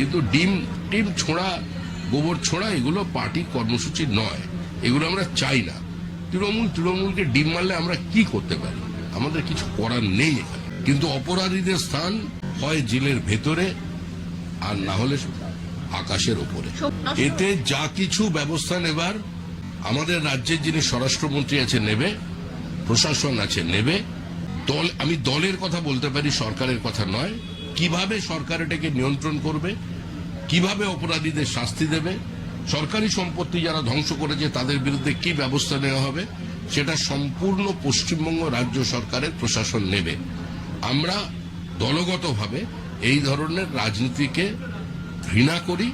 কিন্তু ডিম ছোঁড়া, গোবর ছোঁড়া এগুলো পার্টির কর্মসূচি নয়, এগুলো আমরা চাই না। তৃণমূলকে ডিম মারলে আমরা কি করতে পারি? আমাদের কিছু করার নেই এখানে। কিন্তু অপরাধীদের স্থান হয় জেলের ভেতরে আর না হলে আকাশের ওপরে। এতে যা কিছু ব্যবস্থা নেবার আমাদের রাজ্যের যিনি স্বরাষ্ট্রমন্ত্রী আছে নেবে, প্রশাসন আছে নেবে। আমি দলের কথা বলতে পারি, সরকারের কথা নয়। কিভাবে সরকার এটাকে নিয়ন্ত্রণ করবে, কিভাবে অপরাধীদের শাস্তি দেবে, সরকারি সম্পত্তি যারা ধ্বংস করেছে তাদের বিরুদ্ধে কি ব্যবস্থা নেওয়া হবে, সেটা সম্পূর্ণ পশ্চিমবঙ্গ রাজ্য সরকারের প্রশাসন নেবে। আমরা দলগতভাবে এই ধরনের রাজনীতিকে ঘৃণা করি।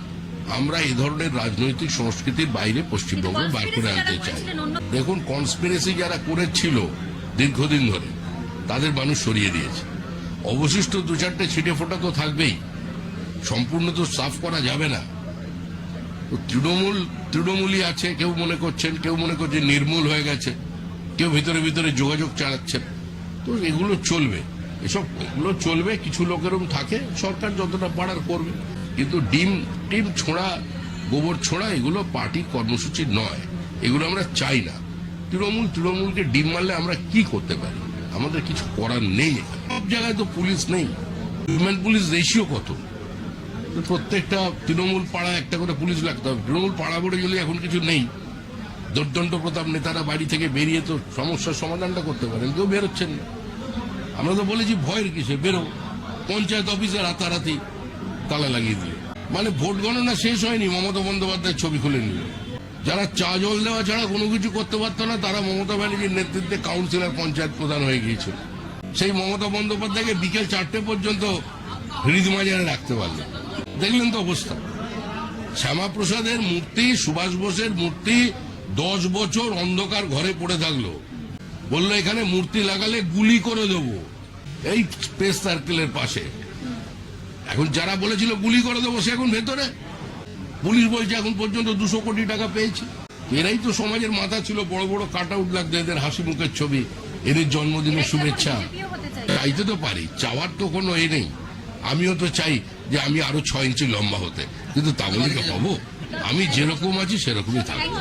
আমরা এই ধরনের রাজনৈতিক সংস্কৃতির বাইরে পশ্চিমবঙ্গ বার করে আনতে চাই। দেখুন, কনস্পিরেসি যারা করেছিল দীর্ঘদিন ধরে তাদের মানুষ সরিয়ে দিয়েছে। অবশিষ্ট দু চারটে ছিটে ফোটা তো থাকবেই, সম্পূর্ণ তো সাফ করা যাবে না। তৃণমূলই আছে, কেউ মনে করছেন, কেউ মনে করছেন নির্মূল হয়ে গেছে, কেউ ভিতরে ভিতরে যোগাযোগ চালাচ্ছেন। তো এগুলো চলবে, এগুলো চলবে। কিছু লোকেরও থাকে, সরকার যতটা পারার করবে। কিন্তু ডিম ছোঁড়া, গোবর ছোঁড়া এগুলো পার্টির কর্মসূচি নয়, এগুলো আমরা চাই না। তৃণমূলকে ডিম মারলে আমরা কি করতে পারি? আমাদের কিছু করার নেই। সব জায়গায় তো পুলিশ নেই। উইমেন পুলিশ রেশিও কত? প্রত্যেকটা তৃণমূল পাড়া একটা করে পুলিশ লাগতে হবে। তৃণমূল পাড়া বড়ে গেলে এখন কিছু নেই। দুর্দণ্ড প্রতাপ নেতারা বাড়ি থেকে বেরিয়ে তো সমস্যার সমাধানটা করতে পারেন, কেউ বেরোচ্ছেন না। আমরা তো বলেছি ভয়ের কিসে, বেরো। পঞ্চায়েত অফিসে রাতারাতি তালা লাগিয়ে দিল। মানে ভোট গণনা শেষ হয়নি, মমতা বন্দ্যোপাধ্যায়ের ছবি খুলে নিল। যারা চা জল দেওয়া ছাড়া কোনো কিছু করতে পারতো না, তারা মমতা ব্যানার্জির নেতৃত্বে কাউন্সিলর, পঞ্চায়েত প্রধান হয়ে গিয়েছিল। সেই মমতা বন্দ্যোপাধ্যায়কে বিকেল 4টে পর্যন্ত হৃদমাজারে রাখতে পারলো। দেখলেন তো অবস্থা। শ্যামাপ্রসাদের মূর্তি, সুভাষ বোসের মূর্তি 10 বছর অন্ধকার ঘরে পড়ে থাকলো। বললো এখানে মূর্তি লাগালে গুলি করে দেবো, এই স্পেস সার্কেলের পাশে। এখন যারা বলেছিল গুলি করে দেবো, সে এখন ভেতরে। পুলিশ বলছে এখন পর্যন্ত 200 কোটি টাকা পেয়েছে। এরাই তো সমাজের মাথা ছিল। বড় বড় কাট আউট লাগতো, এদের হাসি মুখের ছবি, এদের জন্মদিনের শুভেচ্ছা। চাইতে তো পারি, চাওয়ার তো কোনো নেই। আমিও তো চাই যে আমি আরো 6 ইঞ্চি লম্বা হতে, কিন্তু তা বলে কি হবো? আমি যেরকম আছি সেরকমই থাকবো।